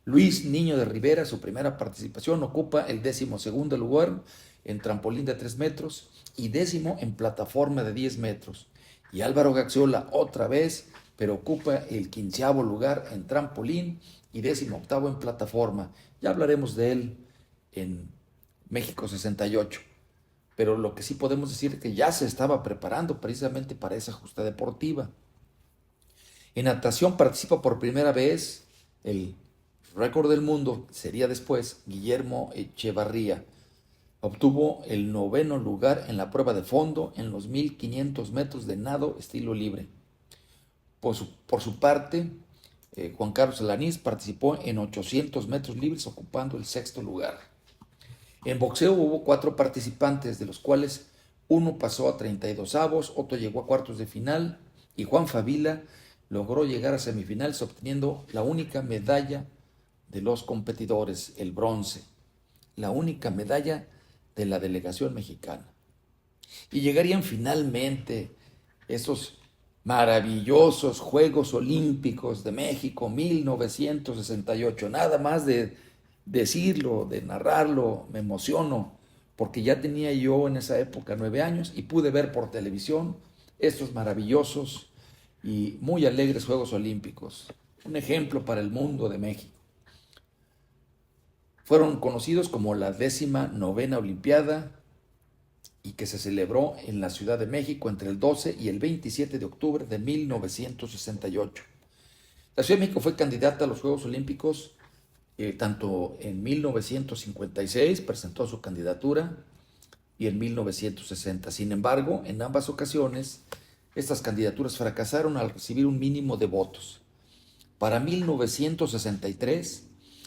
[SPEAKER 2] Luis Niño de Rivera, su primera participación, ocupa el 12º lugar en trampolín de 3 metros y 10º en plataforma de 10 metros. Y Álvaro Gaxiola, otra vez, pero ocupa el 15º lugar en trampolín y 18º en plataforma. Ya hablaremos de él en México 68. Pero lo que sí podemos decir es que ya se estaba preparando precisamente para esa justa deportiva. En natación participa por primera vez el récord del mundo, sería después Guillermo Echevarría. Obtuvo el 9º lugar en la prueba de fondo en los 1500 metros de nado estilo libre. Por su parte, Juan Carlos Alanís participó en 800 metros libres, ocupando el 6º lugar. En boxeo hubo 4 participantes, de los cuales uno pasó a 32avos, otro llegó a cuartos de final y Juan Favila logró llegar a semifinales obteniendo la única medalla de los competidores, el bronce, la única medalla de la delegación mexicana. Y llegarían finalmente esos maravillosos Juegos Olímpicos de México 1968. Nada más de decirlo, de narrarlo, me emociono, porque ya tenía yo en esa época 9 años y pude ver por televisión estos maravillosos y muy alegres Juegos Olímpicos. Un ejemplo para el mundo de México. Fueron conocidos como la 19ª Olimpiada y que se celebró en la Ciudad de México entre el 12 y el 27 de octubre de 1968. La Ciudad de México fue candidata a los Juegos Olímpicos tanto en 1956 presentó su candidatura y en 1960. Sin embargo, en ambas ocasiones, estas candidaturas fracasaron al recibir un mínimo de votos. Para 1963,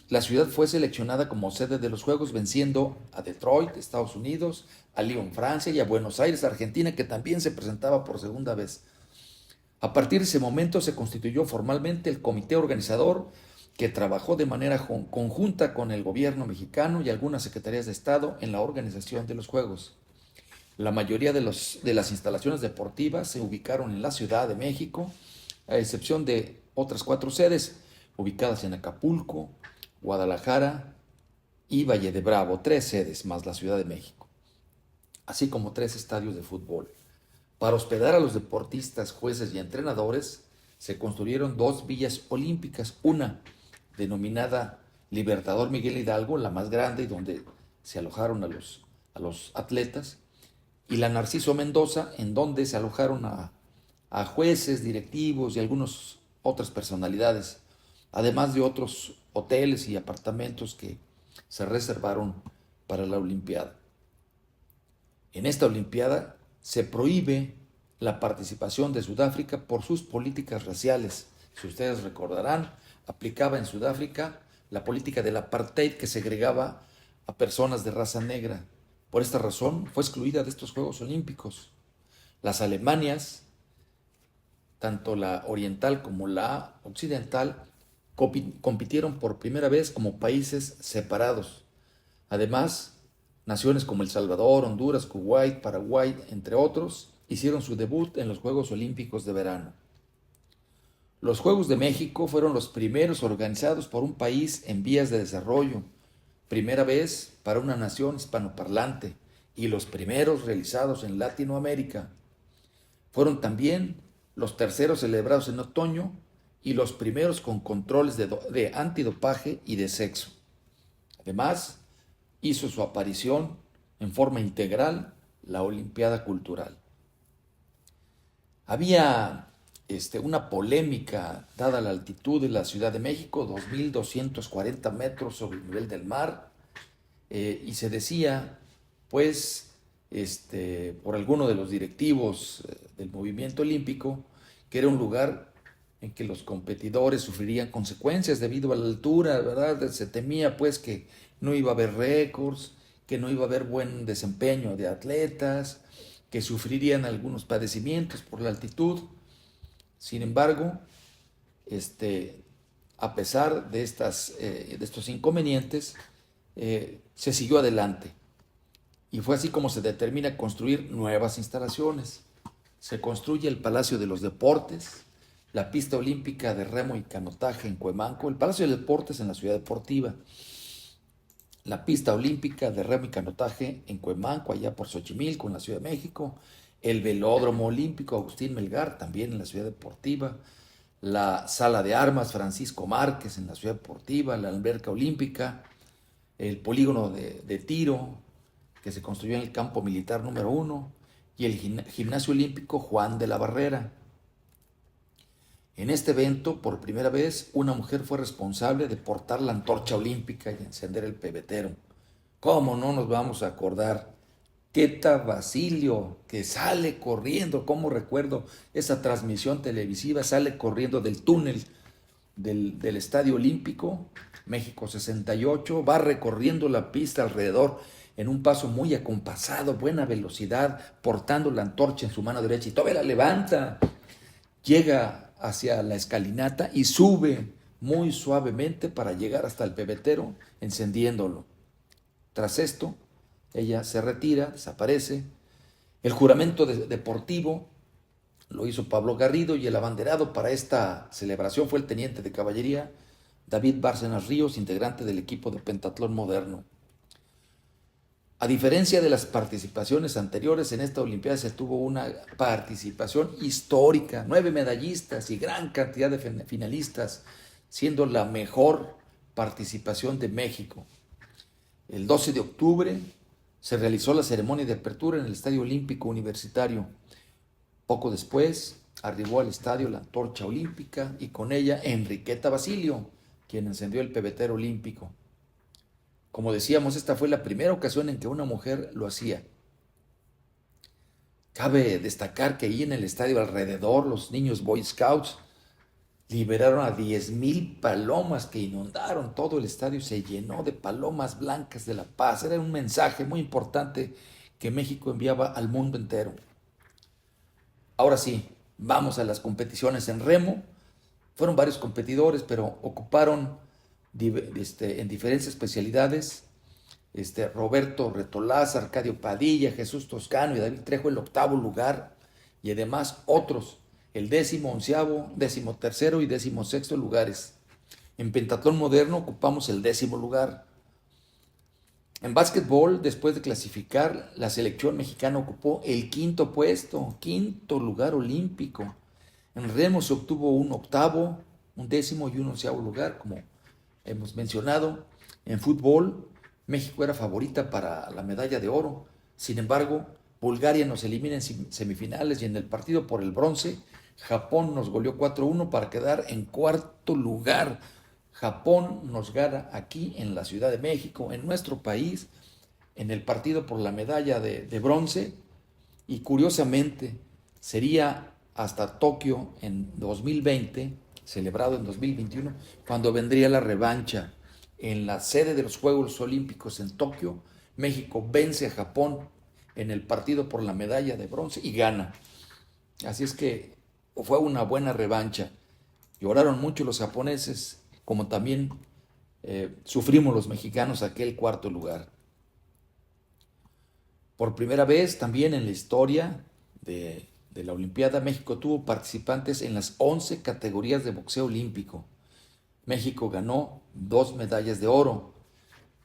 [SPEAKER 2] la ciudad fue seleccionada como sede de los Juegos, venciendo a Detroit, Estados Unidos, a Lyon, Francia, y a Buenos Aires, Argentina, que también se presentaba por segunda vez. A partir de ese momento se constituyó formalmente el comité organizador, que trabajó de manera conjunta con el gobierno mexicano y algunas secretarías de Estado en la organización de los Juegos. La mayoría de las instalaciones deportivas se ubicaron en la Ciudad de México, a excepción de otras 4 sedes ubicadas en Acapulco, Guadalajara y Valle de Bravo, 3 sedes más la Ciudad de México, así como 3 estadios de fútbol. Para hospedar a los deportistas, jueces y entrenadores, se construyeron 2 villas olímpicas, una denominada Libertador Miguel Hidalgo, la más grande y donde se alojaron a los atletas, y la Narciso Mendoza, en donde se alojaron a jueces, directivos y algunas otras personalidades, además de otros hoteles y apartamentos que se reservaron para la Olimpiada. En esta Olimpiada se prohíbe la participación de Sudáfrica por sus políticas raciales. Si ustedes recordarán, aplicaba en Sudáfrica la política del apartheid que segregaba a personas de raza negra. Por esta razón fue excluida de estos Juegos Olímpicos. Las Alemanias, tanto la oriental como la occidental, compitieron por primera vez como países separados. Además, naciones como El Salvador, Honduras, Kuwait, Paraguay, entre otros, hicieron su debut en los Juegos Olímpicos de verano. Los Juegos de México fueron los primeros organizados por un país en vías de desarrollo, primera vez para una nación hispanoparlante, y los primeros realizados en Latinoamérica. Fueron también los terceros celebrados en otoño y los primeros con controles de antidopaje y de sexo. Además, hizo su aparición en forma integral la Olimpiada Cultural. Había una polémica dada la altitud de la Ciudad de México, 2.240 metros sobre el nivel del mar, y se decía, pues, por alguno de los directivos del movimiento olímpico, que era un lugar en que los competidores sufrirían consecuencias debido a la altura, ¿verdad? Se temía, pues, que no iba a haber récords, que no iba a haber buen desempeño de atletas, que sufrirían algunos padecimientos por la altitud. Sin embargo, a pesar de estos inconvenientes, se siguió adelante. Y fue así como se determina construir nuevas instalaciones. Se construye el Palacio de los Deportes, la pista olímpica de remo y canotaje en Cuemanco, el Palacio de Deportes en la Ciudad Deportiva, la pista olímpica de remo y canotaje en Cuemanco, allá por Xochimilco, en la Ciudad de México, el Velódromo Olímpico Agustín Melgar, también en la Ciudad Deportiva, la Sala de Armas Francisco Márquez en la Ciudad Deportiva, la Alberca Olímpica, el polígono de tiro que se construyó en el campo militar número 1 y el Gimnasio Olímpico Juan de la Barrera. En este evento, por primera vez, una mujer fue responsable de portar la antorcha olímpica y encender el pebetero. ¿Cómo no nos vamos a acordar? Queta Basilio, que sale corriendo, ¿cómo recuerdo esa transmisión televisiva? Sale corriendo del túnel del Estadio Olímpico, México 68, va recorriendo la pista alrededor en un paso muy acompasado, buena velocidad, portando la antorcha en su mano derecha y todavía la levanta. Llega hacia la escalinata y sube muy suavemente para llegar hasta el pebetero, encendiéndolo. Tras esto, ella se retira, desaparece. El juramento deportivo lo hizo Pablo Garrido y el abanderado para esta celebración fue el teniente de caballería David Bárcenas Ríos, integrante del equipo de pentatlón moderno. A diferencia de las participaciones anteriores, en esta Olimpiada se tuvo una participación histórica, 9 medallistas y gran cantidad de finalistas, siendo la mejor participación de México. El 12 de octubre se realizó la ceremonia de apertura en el Estadio Olímpico Universitario. Poco después arribó al estadio la antorcha olímpica y con ella Enriqueta Basilio, quien encendió el pebetero olímpico. Como decíamos, esta fue la primera ocasión en que una mujer lo hacía. Cabe destacar que ahí en el estadio alrededor los niños Boy Scouts liberaron a 10,000 palomas que inundaron todo el estadio, se llenó de palomas blancas de la paz. Era un mensaje muy importante que México enviaba al mundo entero. Ahora sí, vamos a las competiciones en remo. Fueron varios competidores, pero ocuparon en diferentes especialidades, Roberto Retolaz, Arcadio Padilla, Jesús Toscano y David Trejo el 8º lugar, y además otros, el 10º, 11º, 13º y 16º lugares. En pentatlón moderno ocupamos el 10º lugar. En básquetbol, después de clasificar, la selección mexicana ocupó el 5º puesto, 5º lugar olímpico. En remo se obtuvo un 8º, un 10º y un 11º lugar, como hemos mencionado. En fútbol, México era favorita para la medalla de oro. Sin embargo, Bulgaria nos elimina en semifinales y en el partido por el bronce, Japón nos goleó 4-1 para quedar en 4º lugar. Japón nos gana aquí en la Ciudad de México, en nuestro país, en el partido por la medalla de bronce, y curiosamente sería hasta Tokio en 2020, celebrado en 2021, cuando vendría la revancha. En la sede de los Juegos Olímpicos en Tokio, México vence a Japón en el partido por la medalla de bronce y gana. Así es que fue una buena revancha. Lloraron mucho los japoneses, como también sufrimos los mexicanos aquel cuarto lugar. Por primera vez también en la historia de la Olimpiada, México tuvo participantes en las 11 categorías de boxeo olímpico. México ganó 2 medallas de oro,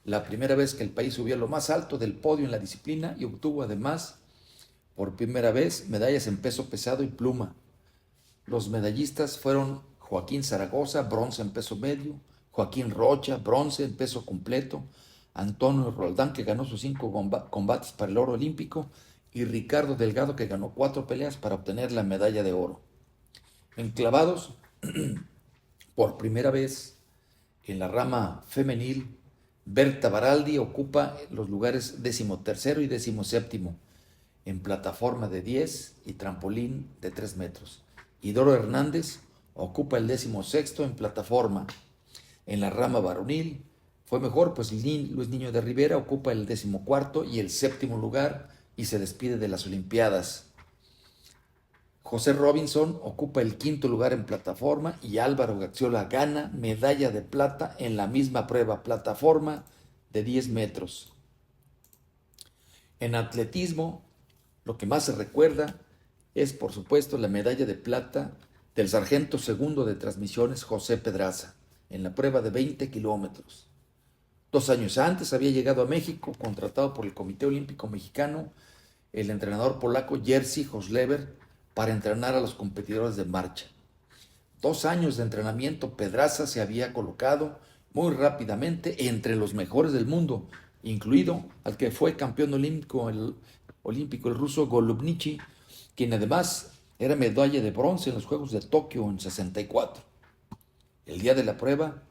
[SPEAKER 2] la primera vez que el país subió a lo más alto del podio en la disciplina, y obtuvo además por primera vez medallas en peso pesado y pluma. Los medallistas fueron Joaquín Zaragoza, bronce en peso medio; Joaquín Rocha, bronce en peso completo; Antonio Roldán, que ganó sus 5 combates para el oro olímpico; y Ricardo Delgado, que ganó 4 peleas para obtener la medalla de oro. En clavados, por primera vez en la rama femenil, Berta Baraldi ocupa los lugares 13º y 17º en plataforma de 10 y trampolín de 3 metros. Y Doro Hernández ocupa el 16º en plataforma. En la rama varonil fue mejor, pues Luis Niño de Rivera ocupa el 14º y el 7º lugar y se despide de las Olimpiadas. José Robinson ocupa el 5º lugar en plataforma y Álvaro Gaxiola gana medalla de plata en la misma prueba, plataforma de 10 metros. En atletismo, lo que más se recuerda es, por supuesto, la medalla de plata del sargento segundo de transmisiones José Pedraza en la prueba de 20 kilómetros. 2 años antes había llegado a México, contratado por el Comité Olímpico Mexicano, el entrenador polaco Jerzy Hoslever, para entrenar a los competidores de marcha. 2 años de entrenamiento, Pedraza se había colocado muy rápidamente entre los mejores del mundo, incluido al que fue campeón olímpico el ruso Golubnichi, quien además era medalla de bronce en los Juegos de Tokio en 64. El día de la prueba,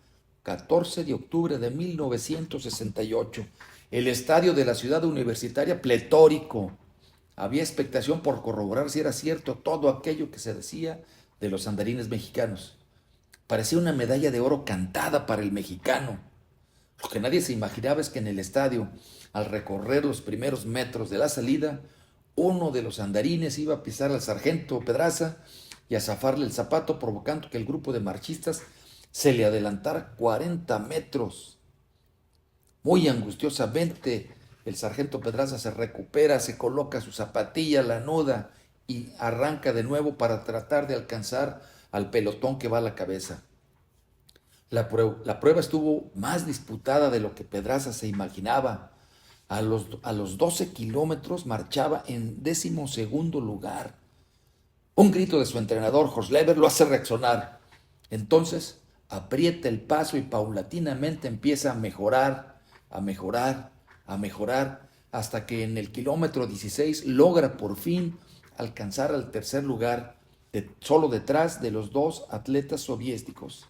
[SPEAKER 2] 14 de octubre de 1968, el estadio de la ciudad universitaria pletórico. Había expectación por corroborar si era cierto todo aquello que se decía de los andarines mexicanos. Parecía una medalla de oro cantada para el mexicano. Lo que nadie se imaginaba es que en el estadio, al recorrer los primeros metros de la salida, uno de los andarines iba a pisar al sargento Pedraza y a zafarle el zapato, provocando que el grupo de marchistas se le adelantara 40 metros. Muy angustiosamente, el sargento Pedraza se recupera, se coloca su zapatilla, la anuda y arranca de nuevo para tratar de alcanzar al pelotón que va a la cabeza. La prueba estuvo más disputada de lo que Pedraza se imaginaba. A los 12 kilómetros marchaba en 12º lugar. Un grito de su entrenador, Hoslever, lo hace reaccionar. Entonces aprieta el paso y paulatinamente empieza a mejorar, hasta que en el kilómetro 16 logra por fin alcanzar al 3er lugar, solo detrás de los 2 atletas soviéticos.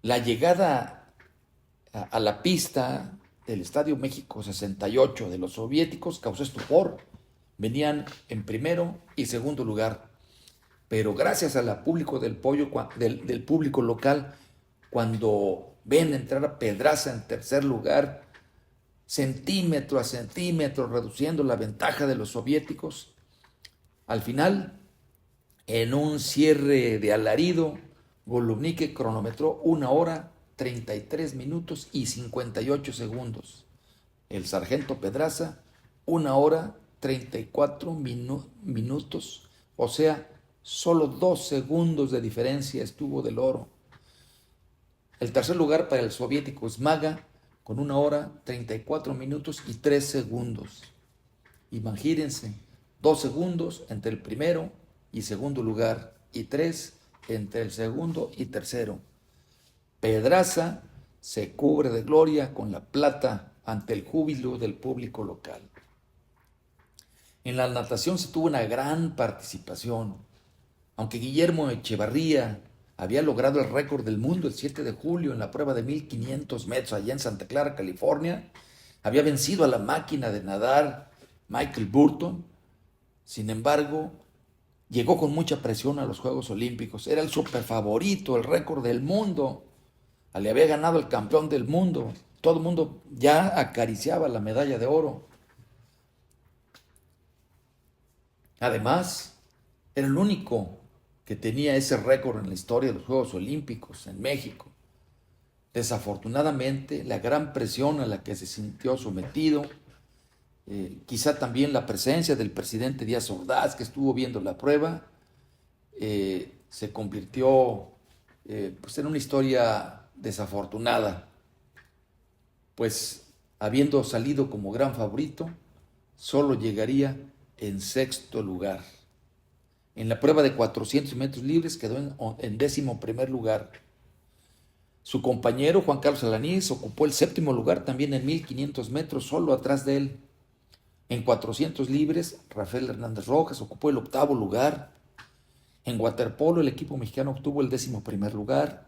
[SPEAKER 2] La llegada a la pista del Estadio México 68 de los soviéticos causó estupor. Venían en 1º y 2º lugar. Pero gracias al público del público local, cuando ven entrar a Pedraza en 3er lugar, centímetro a centímetro, reduciendo la ventaja de los soviéticos, al final, en un cierre de alarido, Golubnichi cronometró 1 hora, 33 minutos y 58 segundos. El sargento Pedraza, 1 hora, 34 minutos, o sea, solo 2 segundos de diferencia estuvo del oro. El 3er lugar para el soviético Smaga, con 1 hora, 34 minutos y 3 segundos. Imagínense, 2 segundos entre el primero y 2º lugar, y 3 entre el 2º y 3º. Pedraza se cubre de gloria con la plata ante el júbilo del público local. En la natación se tuvo una gran participación. Aunque Guillermo Echevarría había logrado el récord del mundo el 7 de julio en la prueba de 1500 metros allá en Santa Clara, California. Había vencido a la máquina de nadar Michael Burton. Sin embargo, llegó con mucha presión a los Juegos Olímpicos. Era el superfavorito, el récord del mundo. Le había ganado el campeón del mundo. Todo el mundo ya acariciaba la medalla de oro. Además, era el único que tenía ese récord en la historia de los Juegos Olímpicos en México. Desafortunadamente, la gran presión a la que se sintió sometido, quizá también la presencia del presidente Díaz Ordaz, que estuvo viendo la prueba, se convirtió en una historia desafortunada, pues habiendo salido como gran favorito, solo llegaría en sexto lugar. En la prueba de 400 metros libres quedó en 11º lugar. Su compañero Juan Carlos Alanís ocupó el 7º lugar también en 1500 metros, solo atrás de él. En 400 libres, Rafael Hernández Rojas ocupó el 8º lugar. En waterpolo, el equipo mexicano obtuvo el 11º lugar.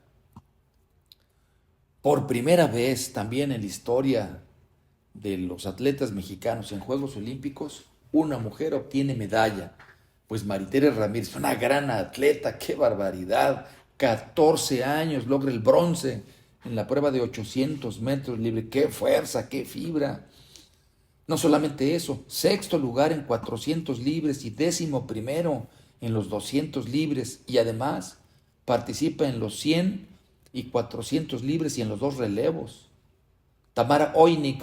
[SPEAKER 2] Por primera vez también en la historia de los atletas mexicanos en Juegos Olímpicos, una mujer obtiene medalla. Pues Maritere Ramírez, una gran atleta, qué barbaridad, 14 años, logra el bronce en la prueba de 800 metros libre, qué fuerza, qué fibra. No solamente eso, 6º lugar en 400 libres y 11º en los 200 libres, y además participa en los 100 y 400 libres y en los 2 relevos. Tamara Oinik,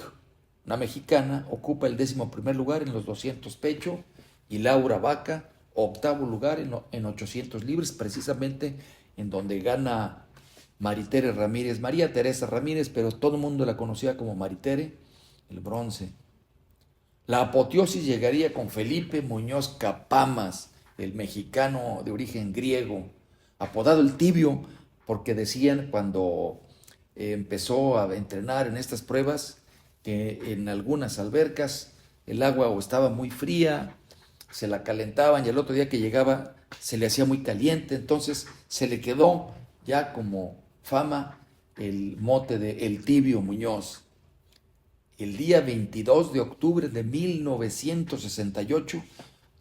[SPEAKER 2] una mexicana, ocupa el 11º lugar en los 200 pecho, y Laura Vaca, 8º lugar en 800 libres, precisamente en donde gana Maritere Ramírez, María Teresa Ramírez, pero todo el mundo la conocía como Maritere, el bronce. La apoteosis llegaría con Felipe Muñoz Capamas, el mexicano de origen griego, apodado el Tibio, porque decían cuando empezó a entrenar en estas pruebas que en algunas albercas el agua o estaba muy fría, se la calentaban y el otro día que llegaba se le hacía muy caliente, entonces se le quedó ya como fama el mote de El Tibio Muñoz. El día 22 de octubre de 1968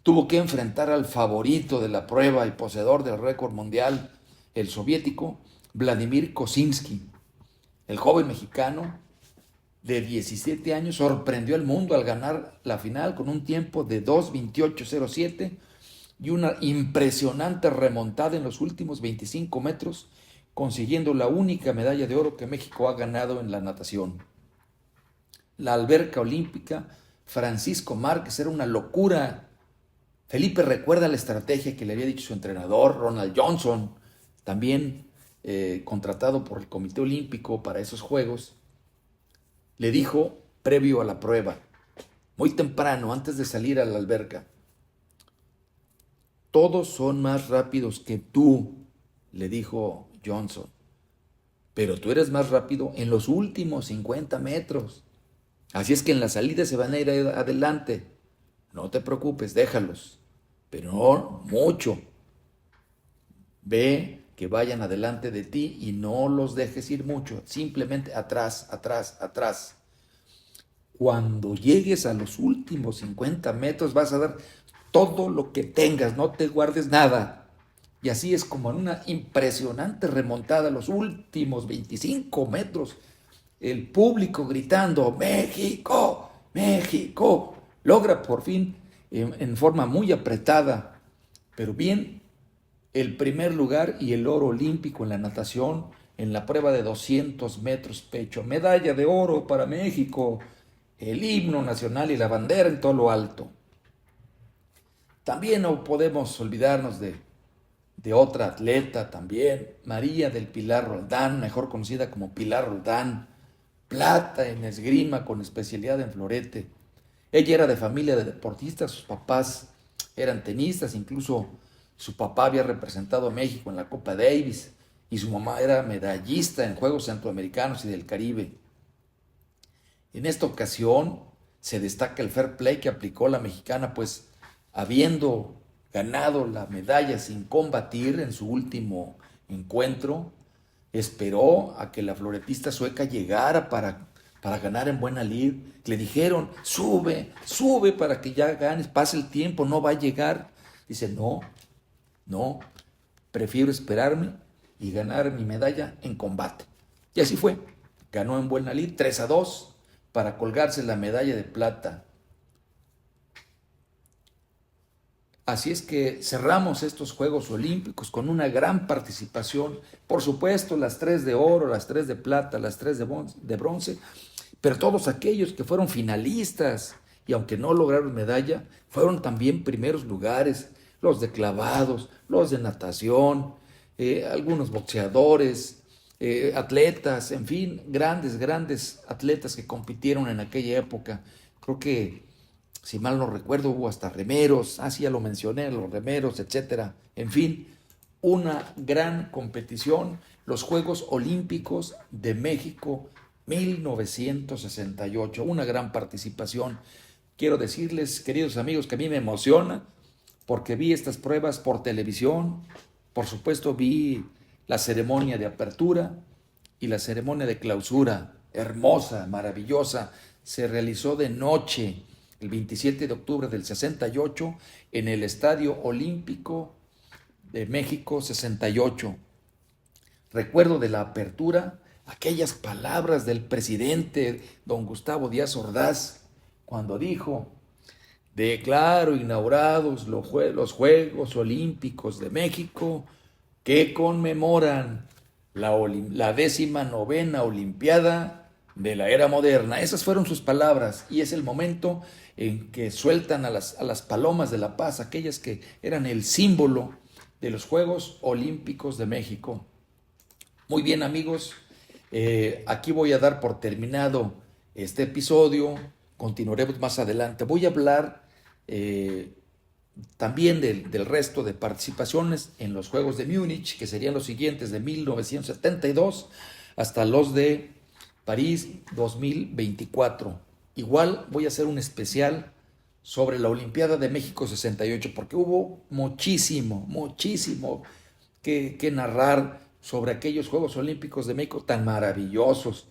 [SPEAKER 2] tuvo que enfrentar al favorito de la prueba y poseedor del récord mundial, el soviético Vladimir Kosinski. El joven mexicano de 17 años sorprendió al mundo al ganar la final con un tiempo de 2:28:07 y una impresionante remontada en los últimos 25 metros, consiguiendo la única medalla de oro que México ha ganado en la natación. La alberca olímpica Francisco Márquez era una locura. Felipe recuerda la estrategia que le había dicho su entrenador, Ronald Johnson, también contratado por el Comité Olímpico para esos Juegos. Le dijo, previo a la prueba, muy temprano, antes de salir a la alberca: todos son más rápidos que tú, le dijo Johnson, pero tú eres más rápido en los últimos 50 metros. Así es que en la salida se van a ir adelante. No te preocupes, déjalos, pero no mucho. Ve que vayan adelante de ti y no los dejes ir mucho, simplemente atrás, atrás, atrás. Cuando llegues a los últimos 50 metros vas a dar todo lo que tengas, no te guardes nada. Y así es como en una impresionante remontada, los últimos 25 metros, el público gritando, ¡México! ¡México! Logra por fin, en forma muy apretada, pero bien, el primer lugar y el oro olímpico en la natación en la prueba de 200 metros pecho. Medalla de oro para México, el himno nacional y la bandera en todo lo alto. También no podemos olvidarnos de otra atleta también, María del Pilar Roldán, mejor conocida como Pilar Roldán, plata en esgrima con especialidad en florete. Ella era de familia de deportistas, sus papás eran tenistas, incluso su papá había representado a México en la Copa Davis y su mamá era medallista en Juegos Centroamericanos y del Caribe. En esta ocasión se destaca el fair play que aplicó la mexicana, pues habiendo ganado la medalla sin combatir en su último encuentro, esperó a que la floretista sueca llegara para ganar en buena lid. Le dijeron, sube para que ya ganes, pase el tiempo, no va a llegar. Dice, no, prefiero esperarme y ganar mi medalla en combate. Y así fue, ganó en buena lid 3-2 para colgarse la medalla de plata. Así es que cerramos estos Juegos Olímpicos con una gran participación. Por supuesto, las 3 de oro, las 3 de plata, las 3 de bronce, pero todos aquellos que fueron finalistas y aunque no lograron medalla, fueron también primeros lugares, los de clavados, los de natación, algunos boxeadores, atletas, en fin, grandes atletas que compitieron en aquella época. Creo que, si mal no recuerdo, hubo hasta remeros, sí, ya lo mencioné, los remeros, etcétera. En fin, una gran competición, los Juegos Olímpicos de México 1968, una gran participación. Quiero decirles, queridos amigos, que a mí me emociona porque vi estas pruebas por televisión, por supuesto vi la ceremonia de apertura y la ceremonia de clausura, hermosa, maravillosa, se realizó de noche, el 27 de octubre del 68, en el Estadio Olímpico de México 68. Recuerdo de la apertura aquellas palabras del presidente don Gustavo Díaz Ordaz, cuando dijo, declaro inaugurados los Juegos Olímpicos de México que conmemoran la 19ª Olimpiada de la era moderna. Esas fueron sus palabras y es el momento en que sueltan a las palomas de la paz, aquellas que eran el símbolo de los Juegos Olímpicos de México. Muy bien, amigos, aquí voy a dar por terminado este episodio, continuaremos más adelante. Voy a hablar también del resto de participaciones en los Juegos de Múnich, que serían los siguientes de 1972 hasta los de París 2024. Igual voy a hacer un especial sobre la Olimpiada de México 68, porque hubo muchísimo que narrar sobre aquellos Juegos Olímpicos de México tan maravillosos,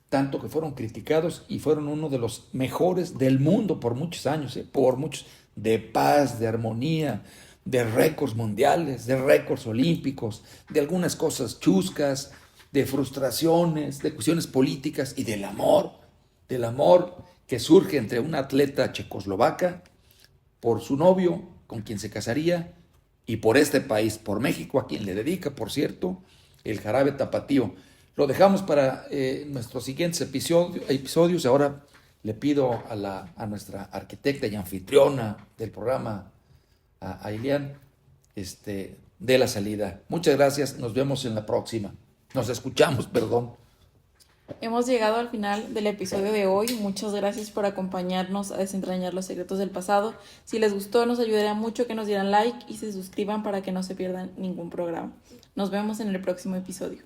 [SPEAKER 2] tanto que fueron criticados y fueron uno de los mejores del mundo por muchos años, por muchos, de paz, de armonía, de récords mundiales, de récords olímpicos, de algunas cosas chuscas, de frustraciones, de cuestiones políticas y del amor que surge entre una atleta checoslovaca por su novio, con quien se casaría, y por este país, por México, a quien le dedica, por cierto, el jarabe tapatío. Lo dejamos para nuestros siguientes episodios. Ahora le pido a nuestra arquitecta y anfitriona del programa, a Ilian, de la salida. Muchas gracias, nos vemos en la próxima. Nos escuchamos, perdón.
[SPEAKER 1] Hemos llegado al final del episodio de hoy. Muchas gracias por acompañarnos a desentrañar los secretos del pasado. Si les gustó, nos ayudaría mucho que nos dieran like y se suscriban para que no se pierdan ningún programa. Nos vemos en el próximo episodio.